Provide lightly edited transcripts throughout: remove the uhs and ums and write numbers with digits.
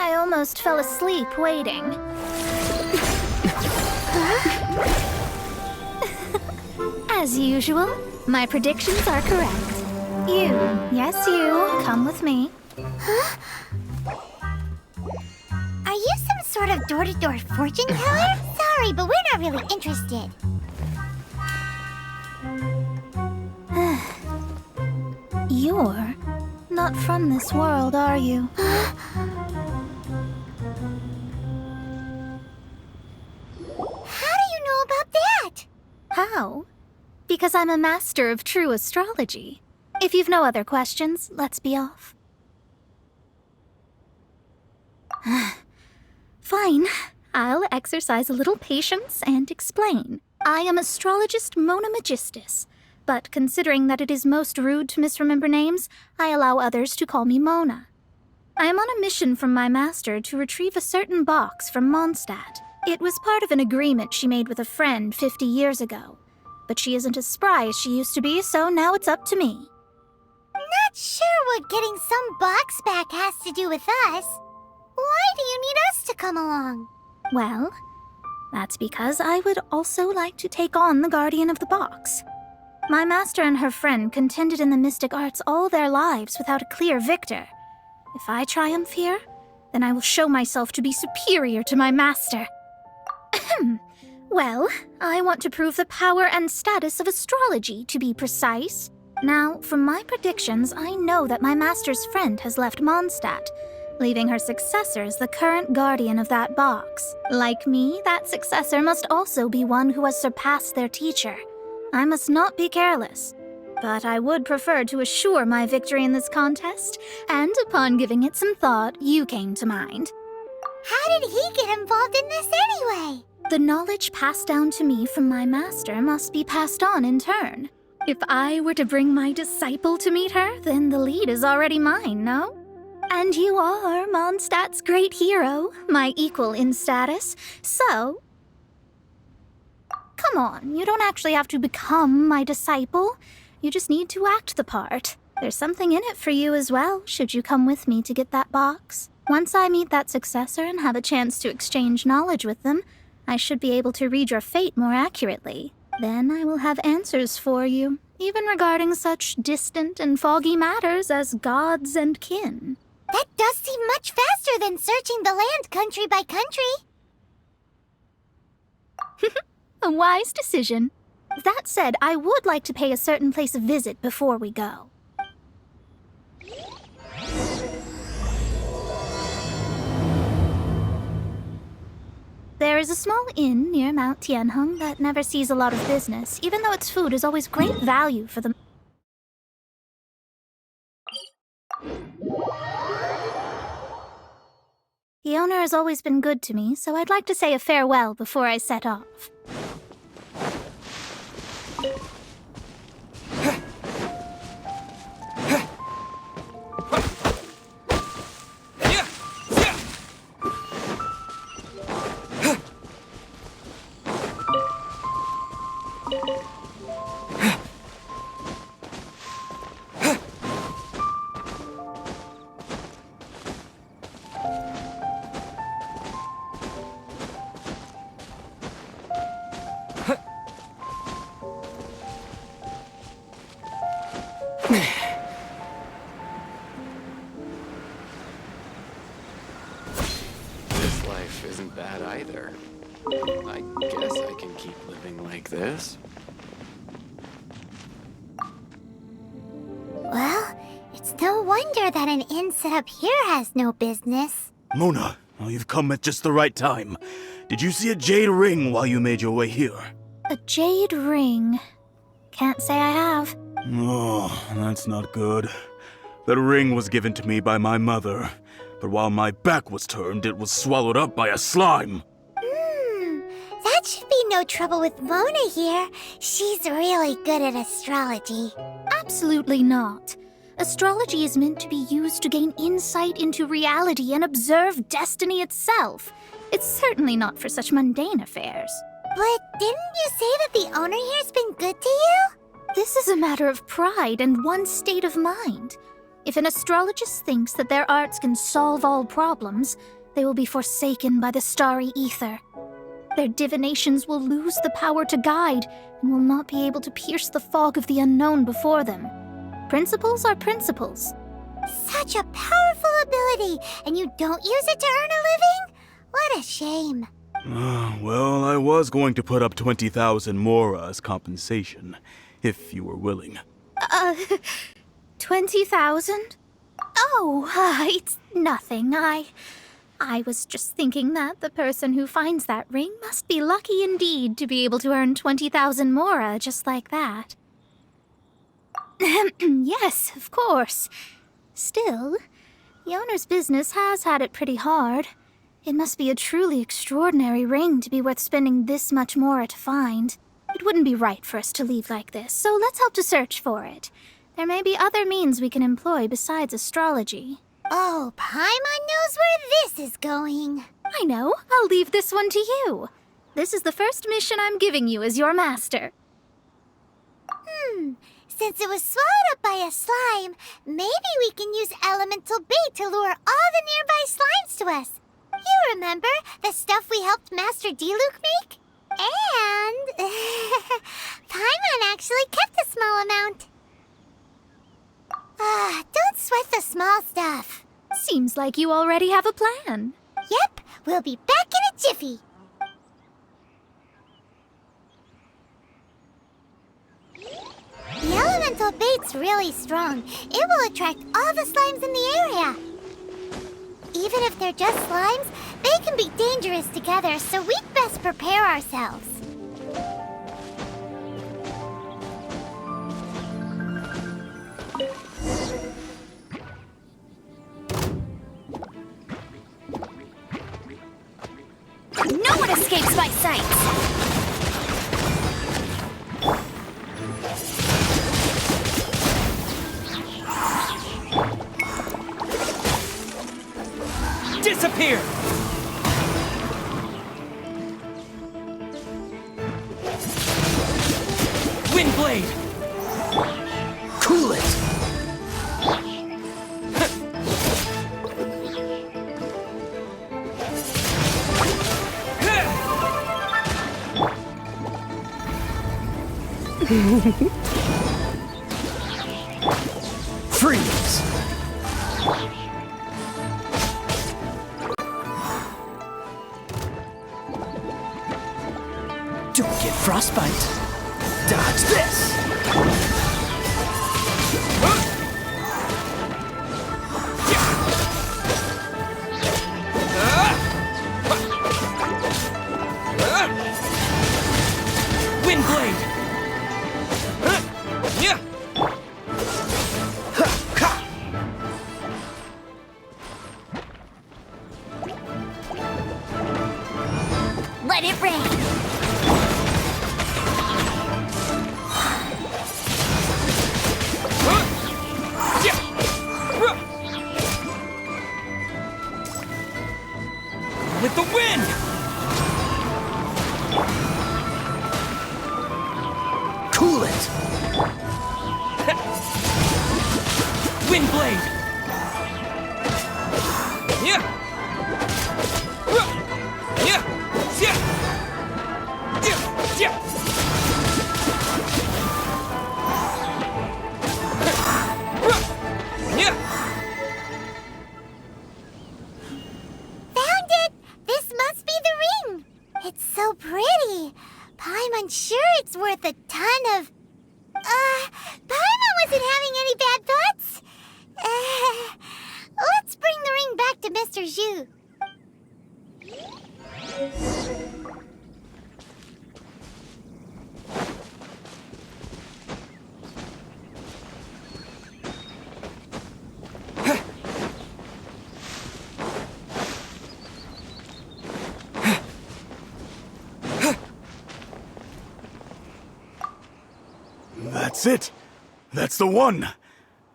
I almost fell asleep waiting. As usual, my predictions are correct. You, yes you, come with me. Huh? Are you some sort of door-to-door fortune teller? Sorry, but we're not really interested. You're not from this world, are you? How do you know about that? How? Because I'm a master of true astrology. If you've no other questions, let's be off. Fine. I'll exercise a little patience and explain. I am astrologist Mona Magistus, but considering that it is most rude to misremember names, I allow others to call me Mona. I am on a mission from my master to retrieve a certain box from Mondstadt. It was part of an agreement she made with a friend 50 years ago. But she isn't as spry as she used to be, so now it's up to me. Not sure what getting some box back has to do with us. Why do you need us to come along? Well, that's because I would also like to take on the guardian of the box. My master and her friend contended in the mystic arts all their lives without a clear victor. If I triumph here, then I will show myself to be superior to my master. Well, I want to prove the power and status of astrology, to be precise. Now, from my predictions, I know that my master's friend has left Mondstadt, leaving her successor as the current guardian of that box. Like me, that successor must also be one who has surpassed their teacher. I must not be careless. But I would prefer to assure my victory in this contest, and upon giving it some thought, you came to mind. How did he get involved in this anyway? The knowledge passed down to me from my master must be passed on in turn. If I were to bring my disciple to meet her, then the lead is already mine, no? And you are Mondstadt's great hero, my equal in status, so... Come on, you don't actually have to become my disciple. You just need to act the part. There's something in it for you as well, should you come with me to get that box. Once I meet that successor and have a chance to exchange knowledge with them, I should be able to read your fate more accurately. Then I will have answers for you, even regarding such distant and foggy matters as gods and kin. That does seem much faster than searching the land country by country. A wise decision. That said, I would like to pay a certain place a visit before we go. There is a small inn near Mount Tianheng that never sees a lot of business, even though its food is always great value for the... The owner has always been good to me, so I'd like to say a farewell before I set off. This life isn't bad either. I guess I can keep living like this. Well, it's no wonder that an inn set up here has no business. Mona, oh, you've come at just the right time. Did you see a jade ring while you made your way here? A jade ring. Can't say I have. Oh, that's not good. That ring was given to me by my mother, but while my back was turned, it was swallowed up by a slime. That should be no trouble with Mona here. She's really good at astrology. Absolutely not. Astrology is meant to be used to gain insight into reality and observe destiny itself. It's certainly not for such mundane affairs. But didn't you say that the owner here's been good to you? This is a matter of pride and one's state of mind. If an astrologist thinks that their arts can solve all problems, they will be forsaken by the starry ether. Their divinations will lose the power to guide and will not be able to pierce the fog of the unknown before them. Principles are principles. Such a powerful ability, and you don't use it to earn a living? What a shame. Well, I was going to put up 20,000 mora as compensation, if you were willing. 20,000? Oh, it's nothing. I was just thinking that the person who finds that ring must be lucky indeed to be able to earn 20,000 mora just like that. Yes, of course. Still, the owner's business has had it pretty hard. It must be a truly extraordinary ring to be worth spending this much mora to find. It wouldn't be right for us to leave like this, so let's help to search for it. There may be other means we can employ besides astrology. Oh, Paimon knows where this is going. I know. I'll leave this one to you. This is the first mission I'm giving you as your master. Since it was swallowed up by a slime, maybe we can use elemental bait to lure all the nearby slimes to us. You remember the stuff we helped Master Diluc make? And Paimon actually kept a small amount. Don't sweat the small stuff. Seems like you already have a plan. Yep, we'll be back in a jiffy. The elemental bait's really strong. It will attract all the slimes in the area. Even if they're just slimes, they can be dangerous together, so we'd best prepare ourselves. No one escapes my sight! Disappear! Windblade! Cool it! Freeze! Don't get frostbite. Dodge this! Windblade! Let it rain. With the wind! Cool it! Windblade! Yeah! Found it! This must be the ring! It's so pretty. Paimon sure it's worth a ton of... Paimon wasn't having any bad thoughts? Let's bring the ring back to Mr. Zhu. That's it! That's the one!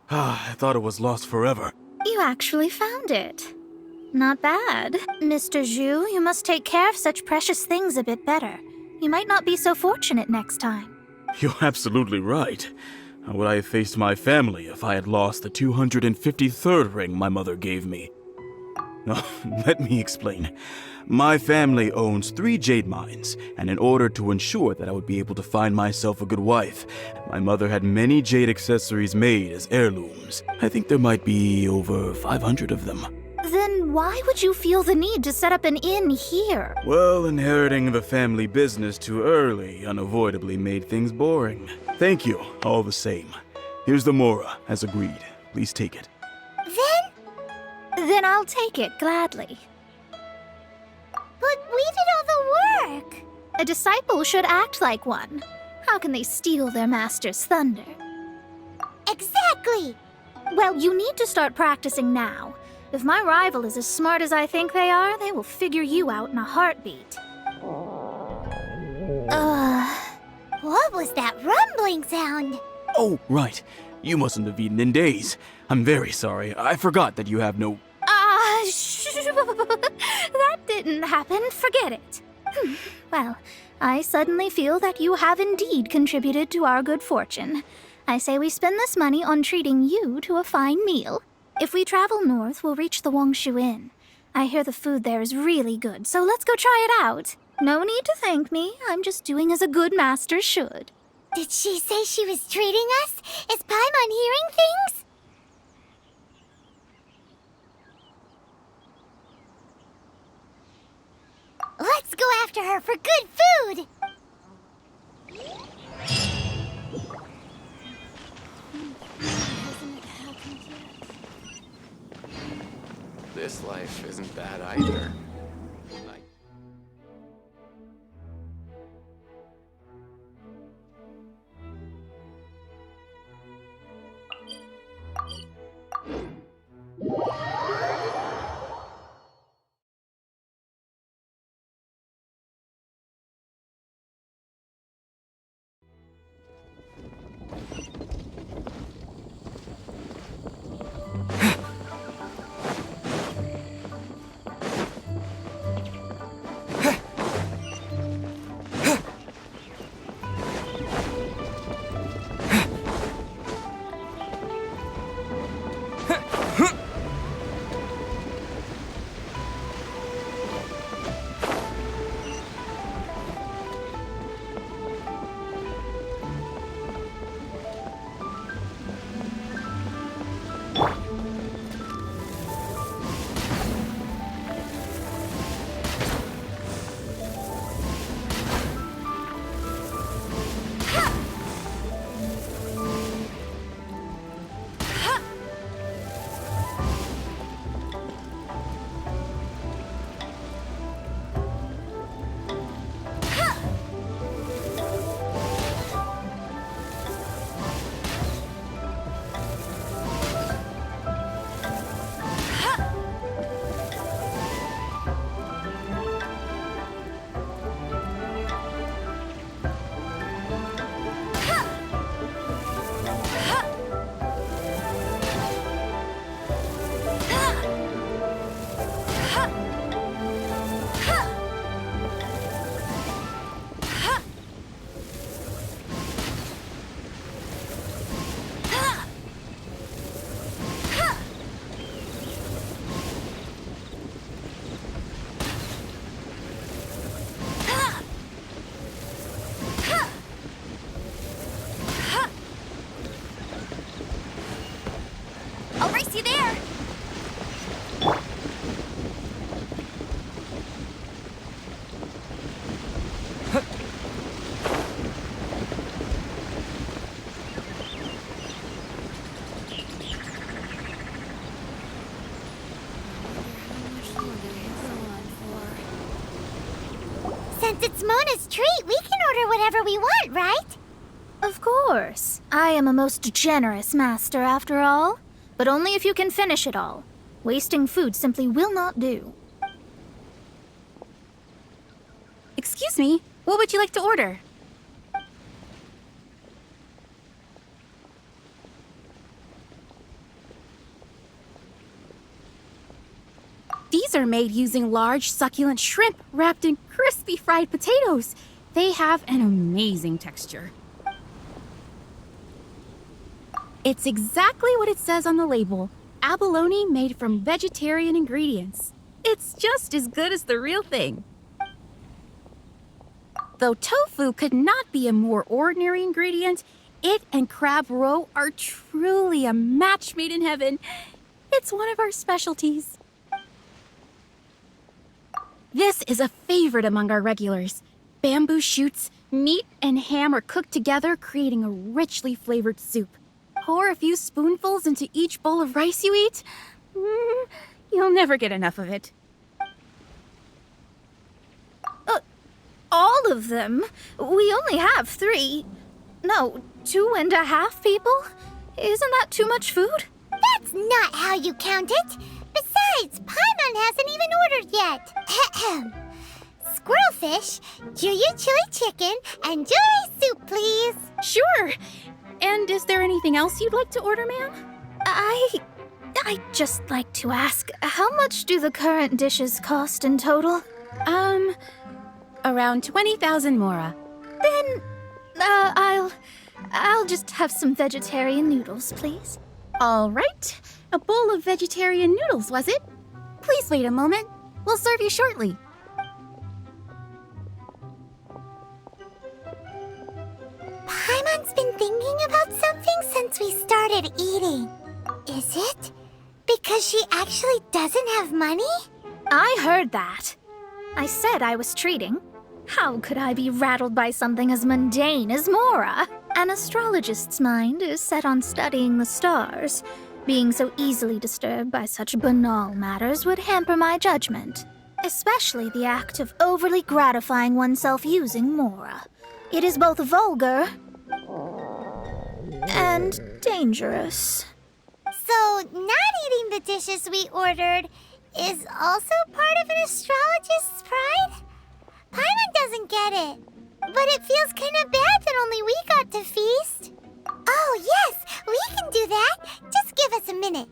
I thought it was lost forever. You actually found it. Not bad. Mr. Zhu, you must take care of such precious things a bit better. You might not be so fortunate next time. You're absolutely right. How would I have faced my family if I had lost the 253rd ring my mother gave me? Let me explain. My family owns 3 jade mines, and in order to ensure that I would be able to find myself a good wife, my mother had many jade accessories made as heirlooms. I think there might be over 500 of them. Then why would you feel the need to set up an inn here? Well, inheriting the family business too early unavoidably made things boring. Thank you, all the same. Here's the mora, as agreed. Please take it. Then I'll take it gladly. But we did all the work. A disciple should act like one. How can they steal their master's thunder? Exactly. Well, you need to start practicing now. If my rival is as smart as I think they are, they will figure you out in a heartbeat. What was that rumbling sound? Oh, right. You mustn't have eaten in days. I'm very sorry. I forgot that you have no... That didn't happen. Forget it. Well, I suddenly feel that you have indeed contributed to our good fortune. I say we spend this money on treating you to a fine meal. If we travel north, we'll reach the Wongshu Inn. I hear the food there is really good, so let's go try it out. No need to thank me. I'm just doing as a good master should. Did she say she was treating us? Is Paimon hearing things? Let's go after her for good food! This life isn't bad either. Since it's Mona's treat, we can order whatever we want, right? Of course. I am a most generous master, after all. But only if you can finish it all. Wasting food simply will not do. Excuse me, what would you like to order? These are made using large, succulent shrimp wrapped in crispy fried potatoes. They have an amazing texture. It's exactly what it says on the label. abalone made from vegetarian ingredients. It's just as good as the real thing. Though tofu could not be a more ordinary ingredient, it and crab roe are truly a match made in heaven. It's one of our specialties. This is a favorite among our regulars. Bamboo shoots, meat, and ham are cooked together, creating a richly flavored soup. Pour a few spoonfuls into each bowl of rice you eat. You'll never get enough of it. All of them? We only have 3. No, 2.5 people? Isn't that too much food? That's not how you count it. Besides, Paimon hasn't even ordered yet. Squirrelfish, Juyu chili chicken, and jewelry soup, please. Sure. And is there anything else you'd like to order, ma'am? I'd just like to ask, how much do the current dishes cost in total? Around 20,000 mora. Then, I'll just have some vegetarian noodles, please. All right. A bowl of vegetarian noodles, was it? Please wait a moment. We'll serve you shortly. Paimon's been thinking about something since we started eating. Is it because she actually doesn't have money? I heard that. I said I was treating. How could I be rattled by something as mundane as Mora? An astrologist's mind is set on studying the stars. Being so easily disturbed by such banal matters would hamper my judgment, especially the act of overly gratifying oneself using Mora. It is both vulgar and dangerous. So, not eating the dishes we ordered is also part of an astrologist's pride? Paimon doesn't get it. But it feels kind of bad that only we got to feast. Oh, yes, we can do that. Just give us a minute.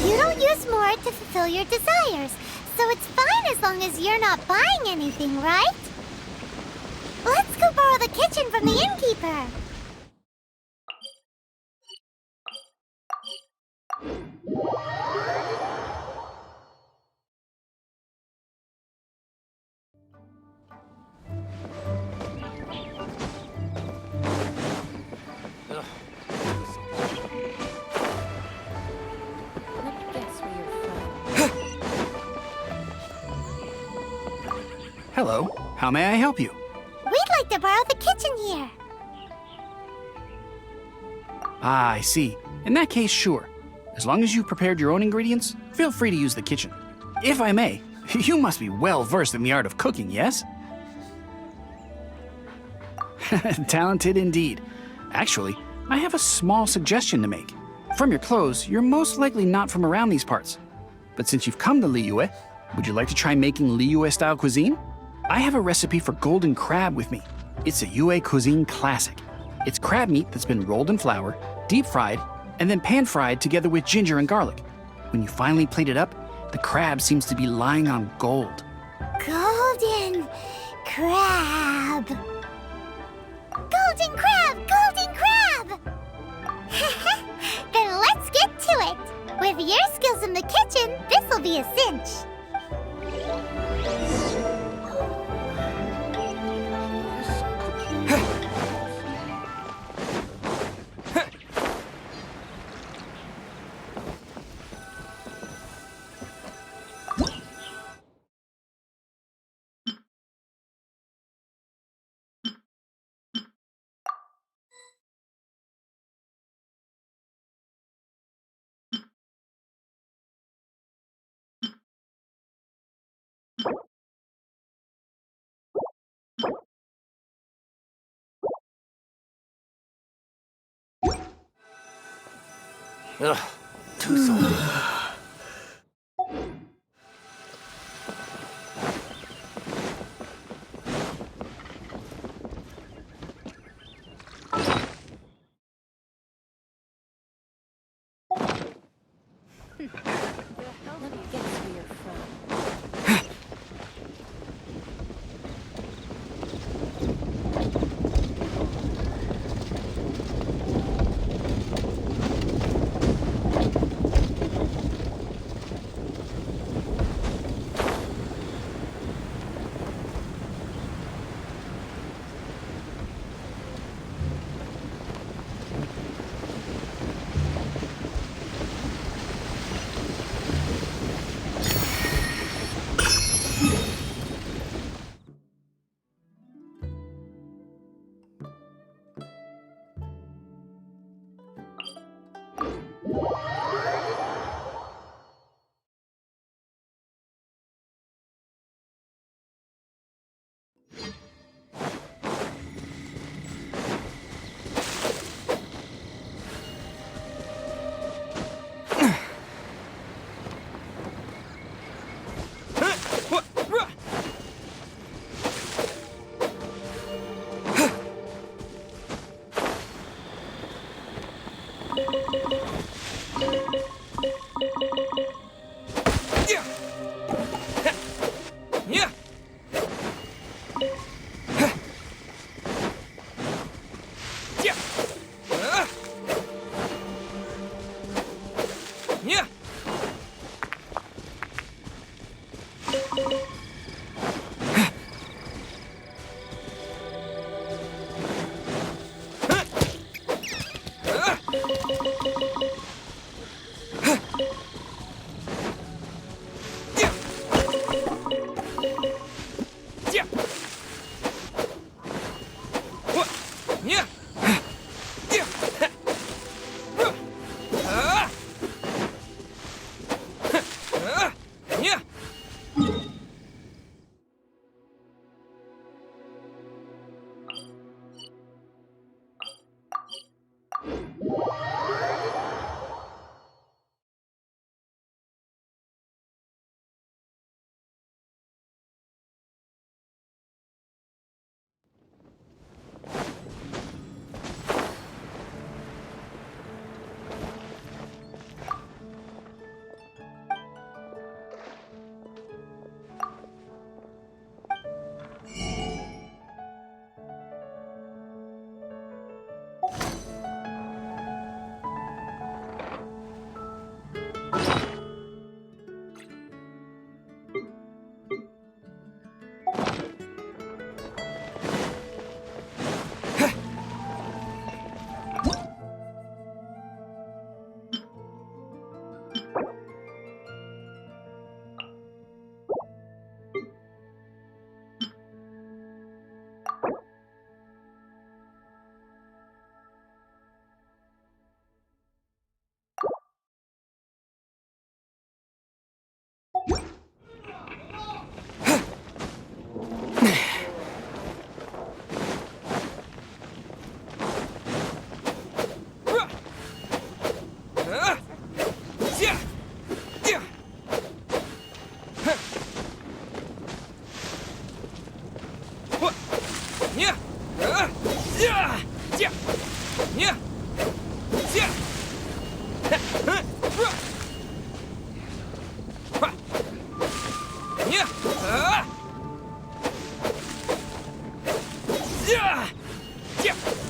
You don't use more to fulfill your desires, so it's fine as long as you're not buying anything, right? Let's go borrow the kitchen from the innkeeper. Hello, how may I help you? We'd like to borrow the kitchen here. Ah, I see. In that case, sure. As long as you've prepared your own ingredients, feel free to use the kitchen. If I may, you must be well versed in the art of cooking, yes? Talented indeed. Actually, I have a small suggestion to make. From your clothes, you're most likely not from around these parts. But since you've come to Liyue, would you like to try making Liyue-style cuisine? I have a recipe for golden crab with me. It's a Yue cuisine classic. It's crab meat that's been rolled in flour, deep fried, and then pan fried together with ginger and garlic. When you finally plate it up, the crab seems to be lying on gold. Golden crab. Golden crab! Golden crab! Then let's get to it. With your skills in the kitchen, this'll be a cinch. Ugh, too salty.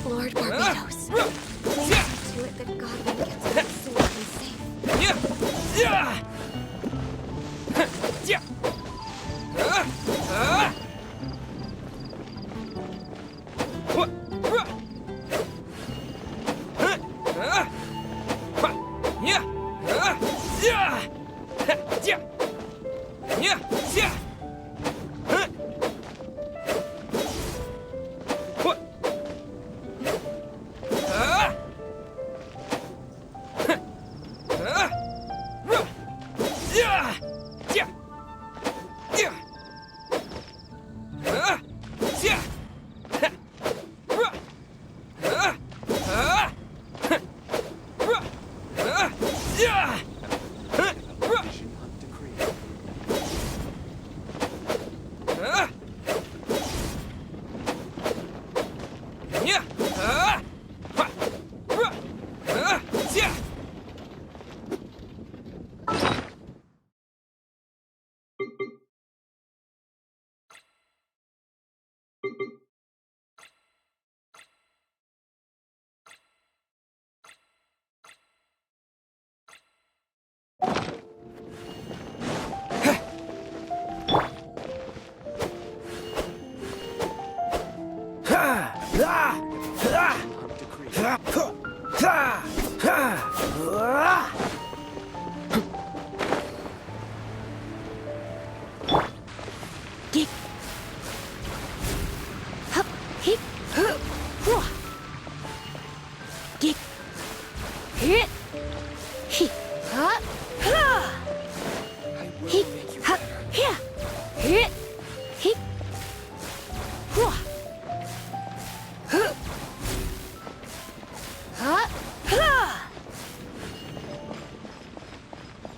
Lord Barbados, please see to it that Godwin gets out safe and safe.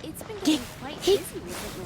It's been getting quite busy recently.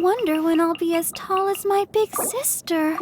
wonder when I'll be as tall as my big sister.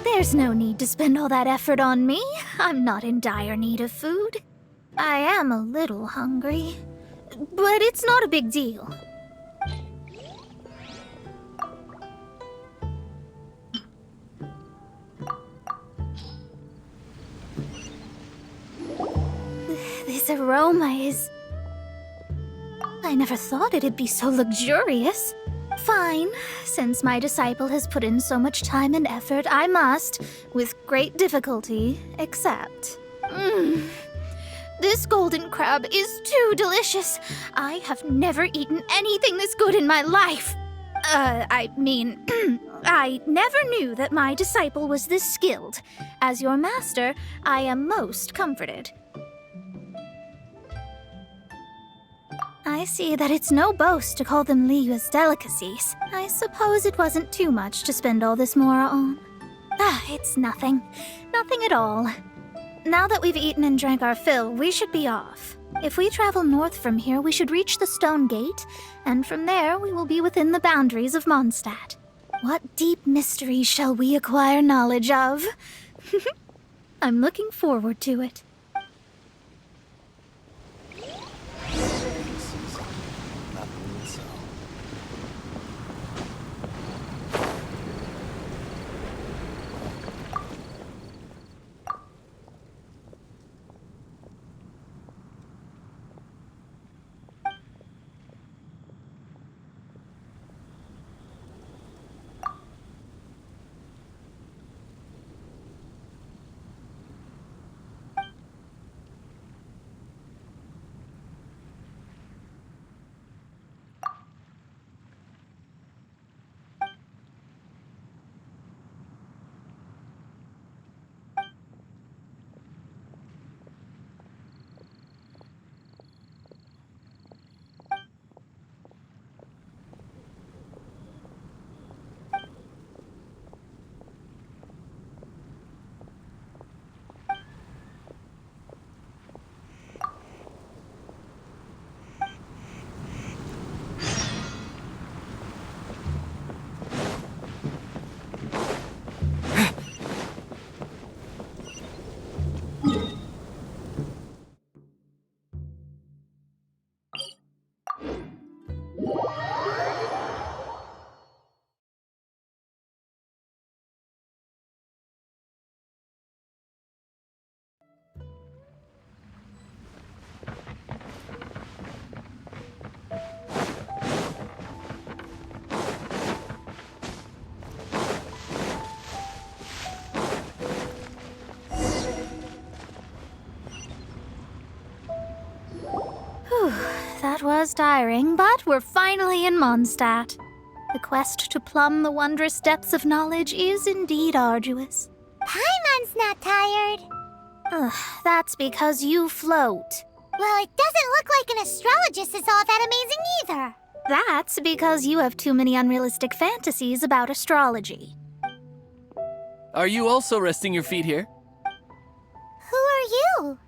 There's no need to spend all that effort on me. I'm not in dire need of food. I am a little hungry, but it's not a big deal. This aroma is... I never thought it'd be so luxurious. Fine. Since my disciple has put in so much time and effort, I must, with great difficulty, accept. This golden crab is too delicious. I have never eaten anything this good in my life. I never knew that my disciple was this skilled. As your master, I am most comforted. I see that it's no boast to call them Liyue's delicacies. I suppose it wasn't too much to spend all this mora on. It's nothing. Nothing at all. Now that we've eaten and drank our fill, we should be off. If we travel north from here, we should reach the stone gate, and from there we will be within the boundaries of Mondstadt. What deep mysteries shall we acquire knowledge of? I'm looking forward to it. was tiring, but we're finally in Mondstadt. The quest to plumb the wondrous depths of knowledge is indeed arduous. Paimon's not tired. Ugh, that's because you float. Well, it doesn't look like an astrologist is all that amazing either. That's because you have too many unrealistic fantasies about astrology. Are you also resting your feet here? Who are you?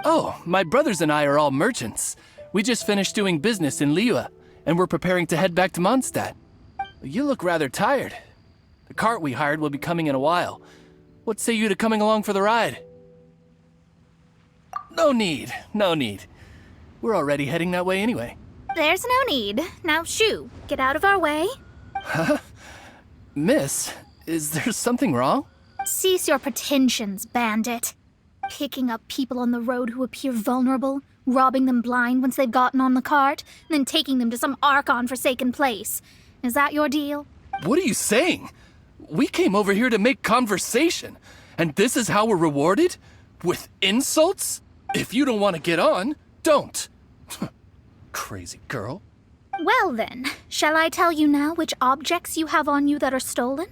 Oh, my brothers and I are all merchants. We just finished doing business in Liyue, and we're preparing to head back to Mondstadt. You look rather tired. The cart we hired will be coming in a while. What say you to coming along for the ride? No need, no need. We're already heading that way anyway. There's no need. Now, shoo, get out of our way. Miss, is there something wrong? Cease your pretensions, bandit. Picking up people on the road who appear vulnerable, robbing them blind once they've gotten on the cart, and then taking them to some Archon-forsaken place. Is that your deal? What are you saying? We came over here to make conversation, and this is how we're rewarded? With insults? If you don't want to get on, don't. Crazy girl. Well then, shall I tell you now which objects you have on you that are stolen?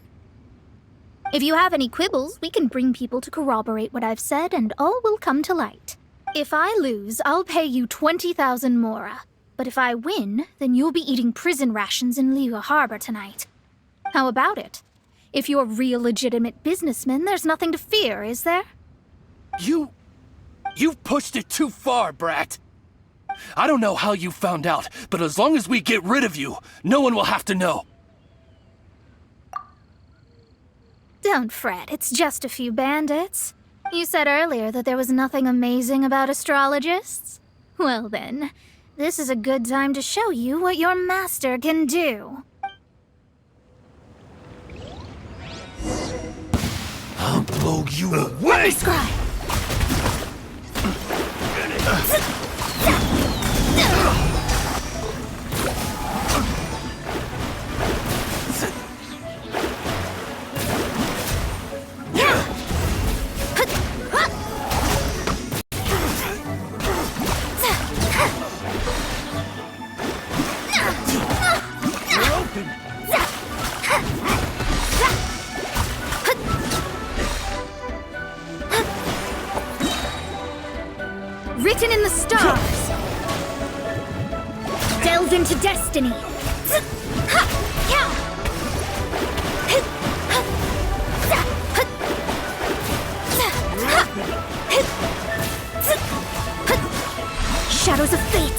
If you have any quibbles, we can bring people to corroborate what I've said, and all will come to light. If I lose, I'll pay you 20,000 mora. But if I win, then you'll be eating prison rations in Liyue Harbor tonight. How about it? If you're real legitimate businessmen, there's nothing to fear, is there? You've pushed it too far, brat. I don't know how you found out, but as long as we get rid of you, no one will have to know. Don't fret, it's just a few bandits. You said earlier that there was nothing amazing about astrologists. Well then, this is a good time to show you what your master can do. I'll blow you away! Scribe! Written in the stars. Delve into destiny. Shadows of fate.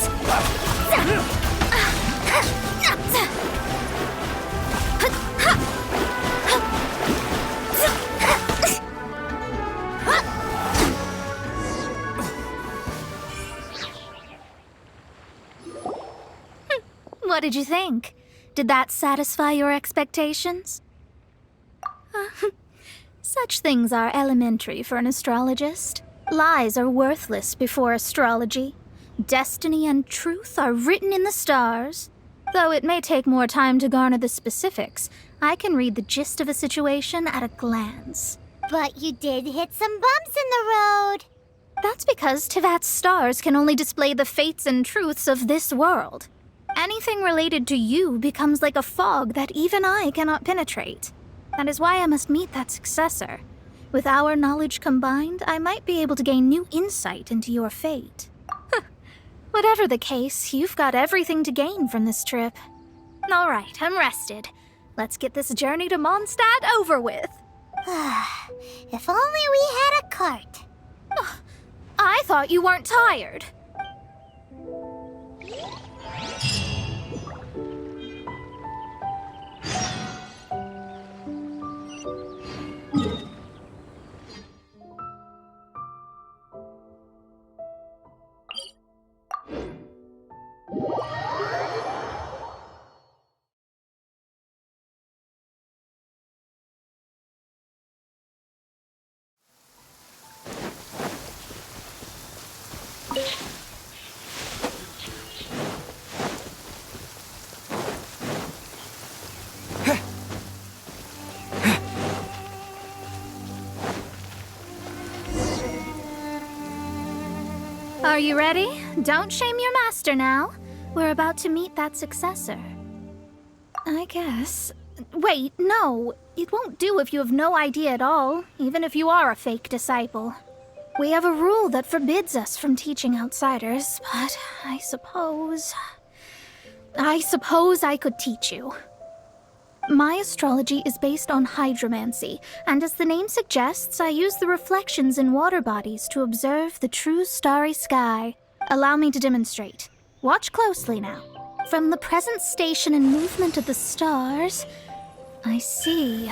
What did you think? Did that satisfy your expectations? Such things are elementary for an astrologist. Lies are worthless before astrology. Destiny and truth are written in the stars. Though it may take more time to garner the specifics, I can read the gist of a situation at a glance. But you did hit some bumps in the road. That's because Tevat's stars can only display the fates and truths of this world. Anything related to you becomes like a fog that even I cannot penetrate. That is why I must meet that successor. With our knowledge combined, I might be able to gain new insight into your fate. Whatever the case, you've got everything to gain from this trip. All right, I'm rested. Let's get this journey to Mondstadt over with. If only we had a cart. I thought you weren't tired. Are you ready? Don't shame your master now. We're about to meet that successor. I guess. Wait, no. It won't do if you have no idea at all, even if you are a fake disciple. We have a rule that forbids us from teaching outsiders, but I suppose I could teach you. My astrology is based on hydromancy, and as the name suggests, I use the reflections in water bodies to observe the true starry sky. Allow me to demonstrate. Watch closely now. From the present station and movement of the stars, I see.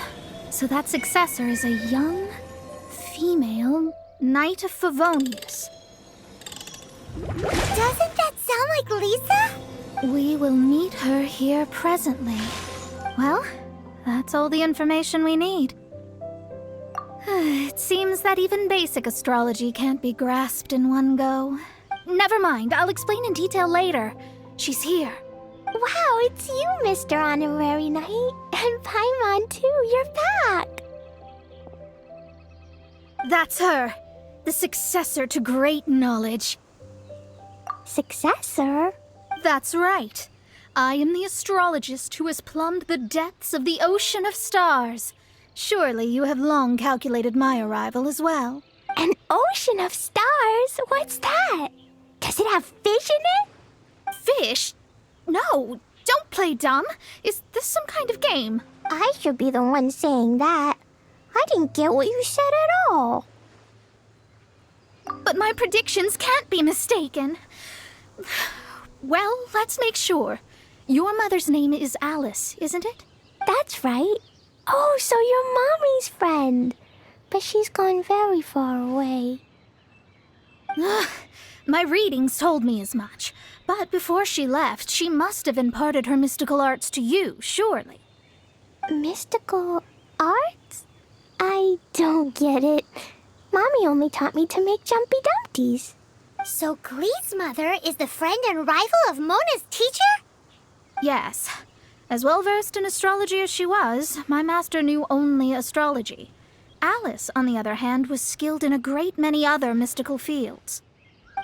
So that successor is a young, female Knight of Favonius. Doesn't that sound like Lisa? We will meet her here presently. Well, that's all the information we need. It seems that even basic astrology can't be grasped in one go. Never mind, I'll explain in detail later. She's here. Wow, it's you, Mr. Honorary Knight. And Paimon, too, you're back. That's her. The successor to great knowledge. Successor? That's right. I am the astrologist who has plumbed the depths of the ocean of stars. Surely you have long calculated my arrival as well. An ocean of stars? What's that? Does it have fish in it? Fish? No, don't play dumb. Is this some kind of game? I should be the one saying that. I didn't get what you said at all. But my predictions can't be mistaken. Well, let's make sure. Your mother's name is Alice, isn't it? That's right. Oh, so you're Mommy's friend. But she's gone very far away. My readings told me as much. But before she left, she must have imparted her mystical arts to you, surely. Mystical arts? I don't get it. Mommy only taught me to make Jumpy Dumpties. So Glee's mother is the friend and rival of Mona's teacher? Yes. As well-versed in astrology as she was, my master knew only astrology. Alice, on the other hand, was skilled in a great many other mystical fields.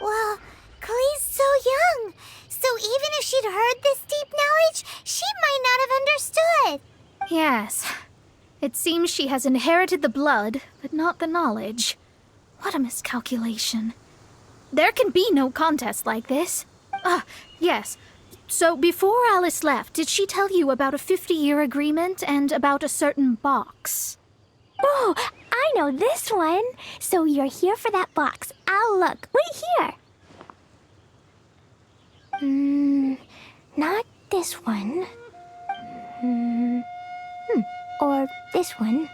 Well, Glee's so young. So even if she'd heard this deep knowledge, she might not have understood. Yes. It seems she has inherited the blood, but not the knowledge. What a miscalculation. There can be no contest like this. Yes. So before Alice left, did she tell you about a 50-year agreement and about a certain box? Oh, I know this one. So you're here for that box. I'll look. Wait here. Not this one. Or this one.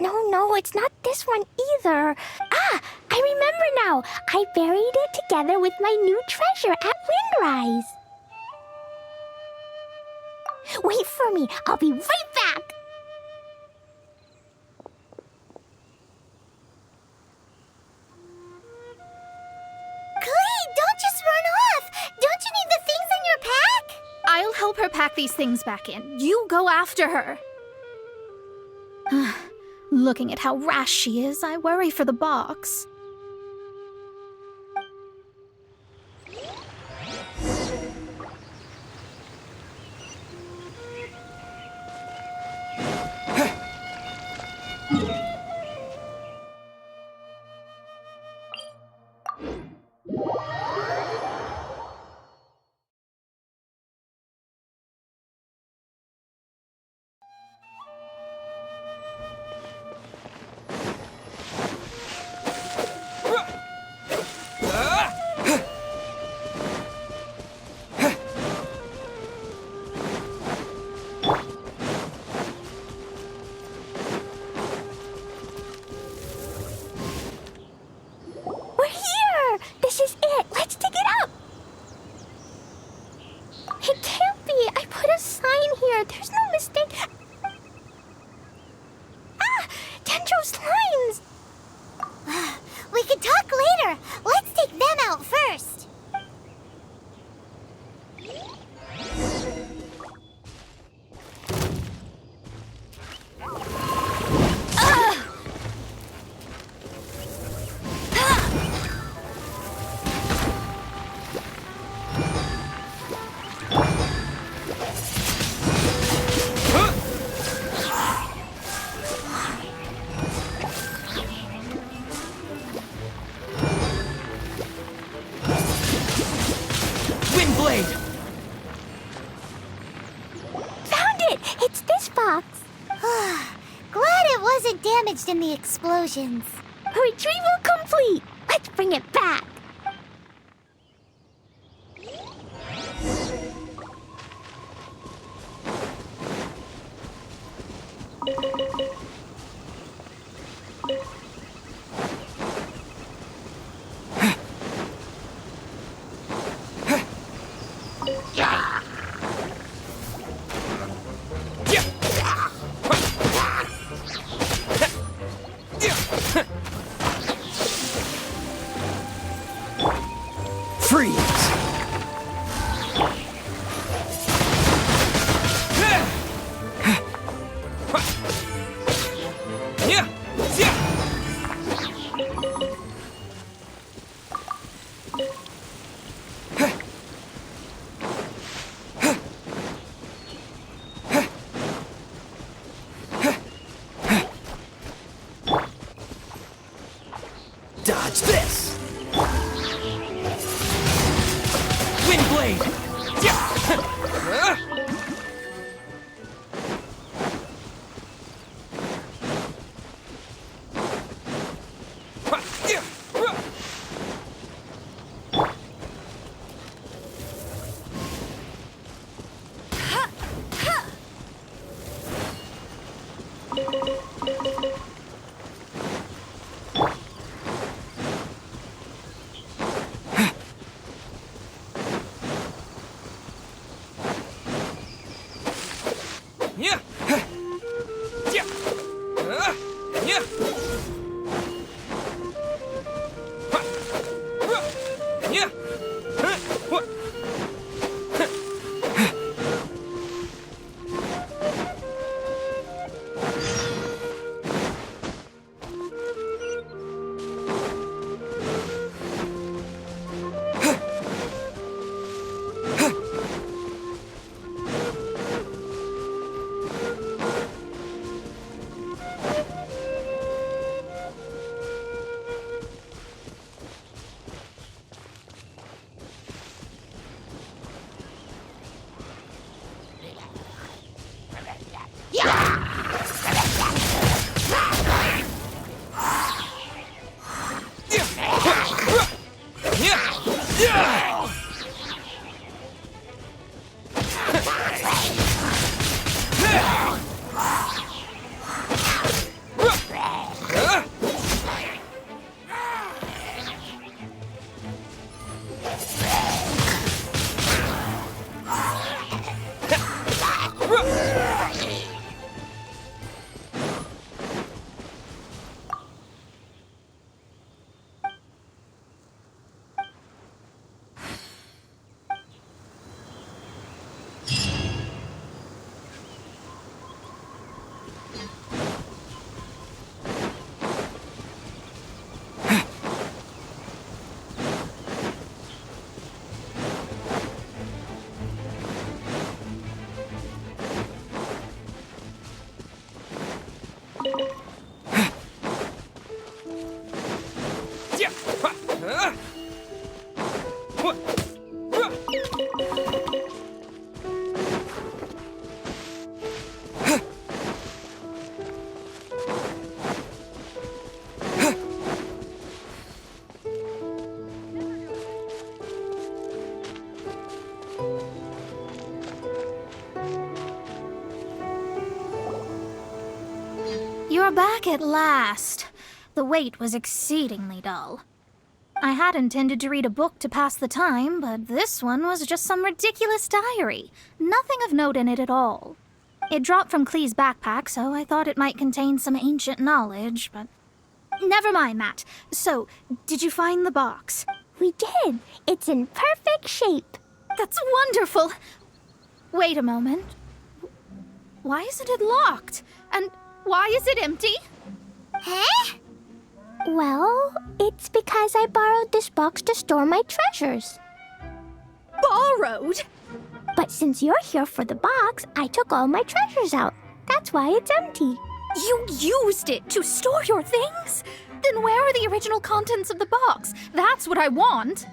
No, it's not this one either. I remember now. I buried it together with my new treasure at Windrise. Wait for me. I'll be right back. Glee, don't just run off. Don't you need the things in your pack? I'll help her pack these things back in. You go after her. Looking at how rash she is, I worry for the box. it! It's this box! Glad it wasn't damaged in the explosions. Retrieval complete! Let's bring it back! Freeze! Dodge this! Wind blade! Yeah! Yeah! Yeah! Yeah! What? You're back at last. The wait was exceedingly dull. I had intended to read a book to pass the time, but this one was just some ridiculous diary. Nothing of note in it at all. It dropped from Clee's backpack, so I thought it might contain some ancient knowledge, but... Never mind that. So, did you find the box? We did. It's in perfect shape. That's wonderful! Wait a moment. Why isn't it locked? And why is it empty? Huh? Well, it's because I borrowed this box to store my treasures. Borrowed? But since you're here for the box, I took all my treasures out. That's why it's empty. You used it to store your things? Then where are the original contents of the box? That's what I want.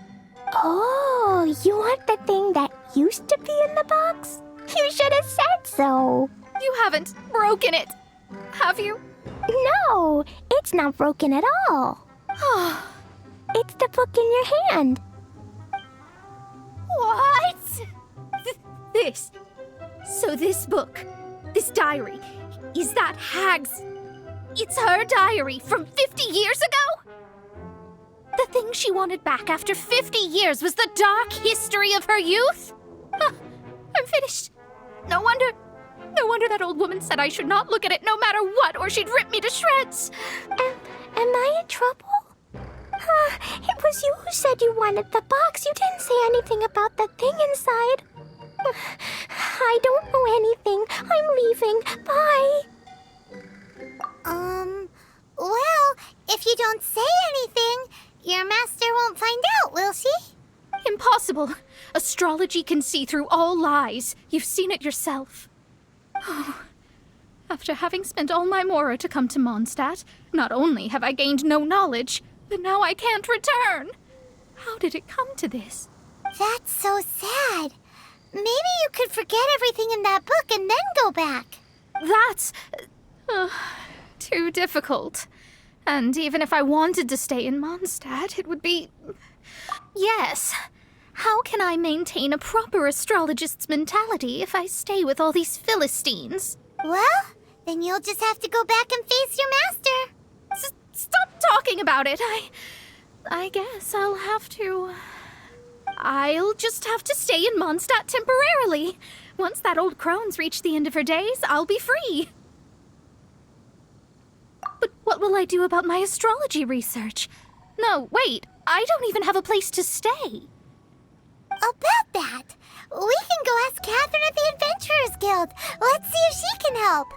Oh, you want the thing that used to be in the box? You should have said so. You haven't broken it, have you? No, it's not broken at all. It's the book in your hand. What? This. So this book, this diary, is that Hag's? It's her diary from 50 years ago? The thing she wanted back after 50 years was the dark history of her youth? Huh, I'm finished. No wonder that old woman said I should not look at it no matter what, or she'd rip me to shreds. Am I in trouble? It was you who said you wanted the box. You didn't say anything about the thing inside. I don't know anything. I'm leaving. Bye. Well, if you don't say anything, your master won't find out, will she? Impossible. Astrology can see through all lies. You've seen it yourself. Oh. After having spent all my mora to come to Mondstadt, not only have I gained no knowledge, but now I can't return. How did it come to this? That's so sad. Maybe you could forget everything in that book and then go back. That's too difficult. And even if I wanted to stay in Mondstadt, it would be... Yes. How can I maintain a proper astrologist's mentality if I stay with all these Philistines? Well, then you'll just have to go back and face your master. Stop talking about it. I guess I'll just have to stay in Mondstadt temporarily. Once that old crone's reached the end of her days, I'll be free. But what will I do about my astrology research? No, wait, I don't even have a place to stay. About that, we can go ask Catherine at the Adventurers Guild. Let's see if she can help.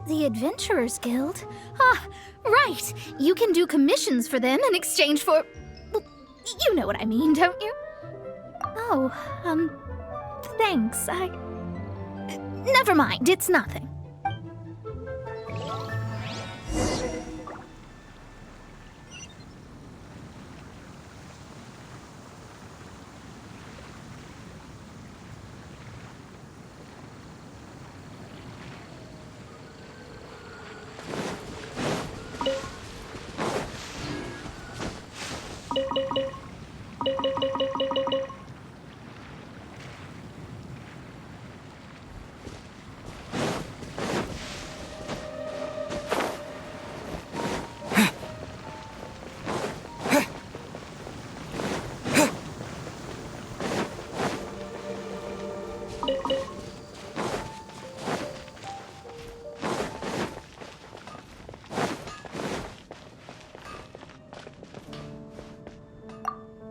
The Adventurers Guild? Ah, right. You can do commissions for them in exchange for... Well, you know what I mean, don't you? Oh, thanks. Never mind, it's nothing.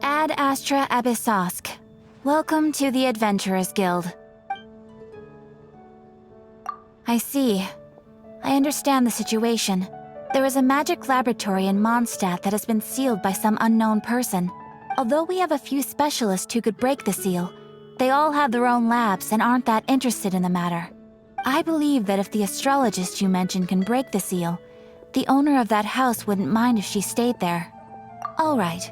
Ad Astra Abyssosk. Welcome to the Adventurers Guild. I see. I understand the situation. There is a magic laboratory in Mondstadt that has been sealed by some unknown person. Although we have a few specialists who could break the seal, they all have their own labs and aren't that interested in the matter. I believe that if the astrologist you mentioned can break the seal, the owner of that house wouldn't mind if she stayed there. All right.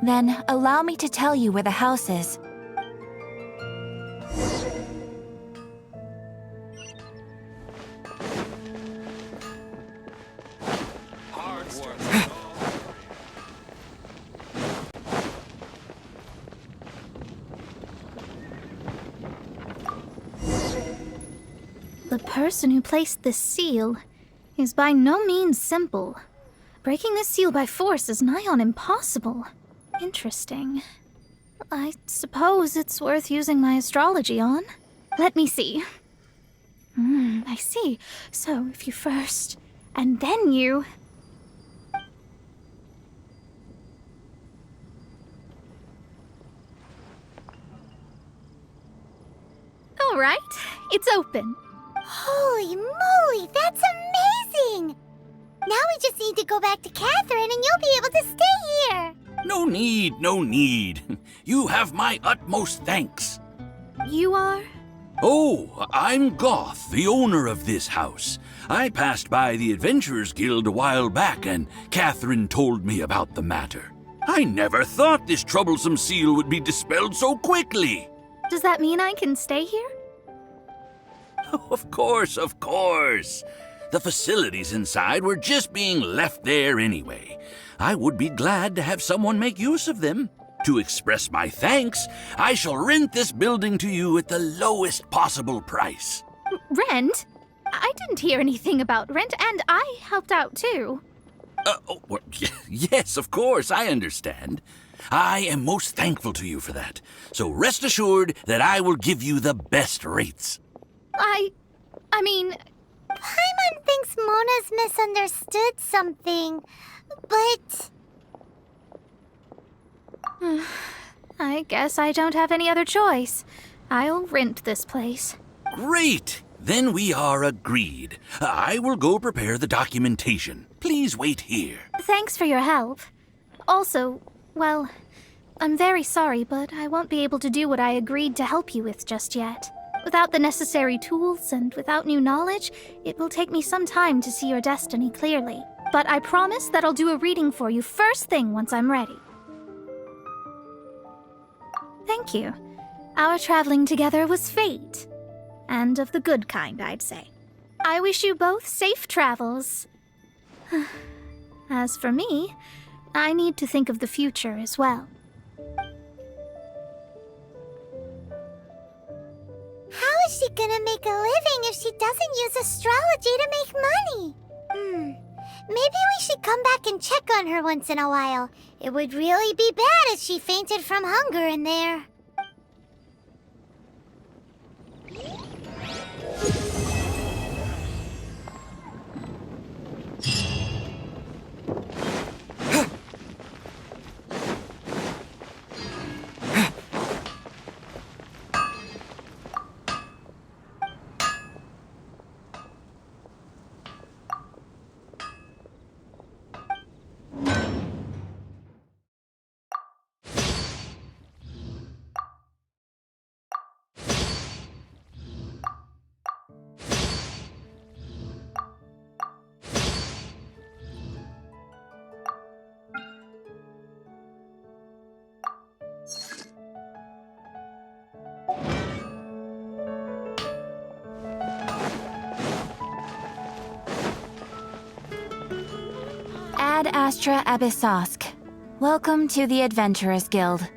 Then, allow me to tell you where the house is. The person who placed the seal is by no means simple. Breaking the seal by force is nigh on impossible. Interesting. I suppose it's worth using my astrology on. Let me see. I see. So if you first, and then you... All right, it's open. Holy moly, that's amazing! Now we just need to go back to Catherine and you'll be able to stay here. No need, no need. You have my utmost thanks. You are? Oh, I'm Goth, the owner of this house. I passed by the Adventurers Guild a while back and Catherine told me about the matter. I never thought this troublesome seal would be dispelled so quickly. Does that mean I can stay here? Of course, of course. The facilities inside were just being left there anyway. I would be glad to have someone make use of them. To express my thanks, I shall rent this building to you at the lowest possible price. Rent? I didn't hear anything about rent, and I helped out too. Yes, of course, I understand. I am most thankful to you for that. So rest assured that I will give you the best rates. I mean... Paimon thinks Mona's misunderstood something, but... I guess I don't have any other choice. I'll rent this place. Great! Then we are agreed. I will go prepare the documentation. Please wait here. Thanks for your help. Also, well, I'm very sorry, but I won't be able to do what I agreed to help you with just yet. Without the necessary tools and without new knowledge, it will take me some time to see your destiny clearly. But I promise that I'll do a reading for you first thing once I'm ready. Thank you. Our traveling together was fate. And of the good kind, I'd say. I wish you both safe travels. As for me, I need to think of the future as well. How is she gonna make a living if she doesn't use astrology to make money? Maybe we should come back and check on her once in a while. It would really be bad if she fainted from hunger in there. Ad Astra Abyssosk. Welcome to the Adventurers Guild.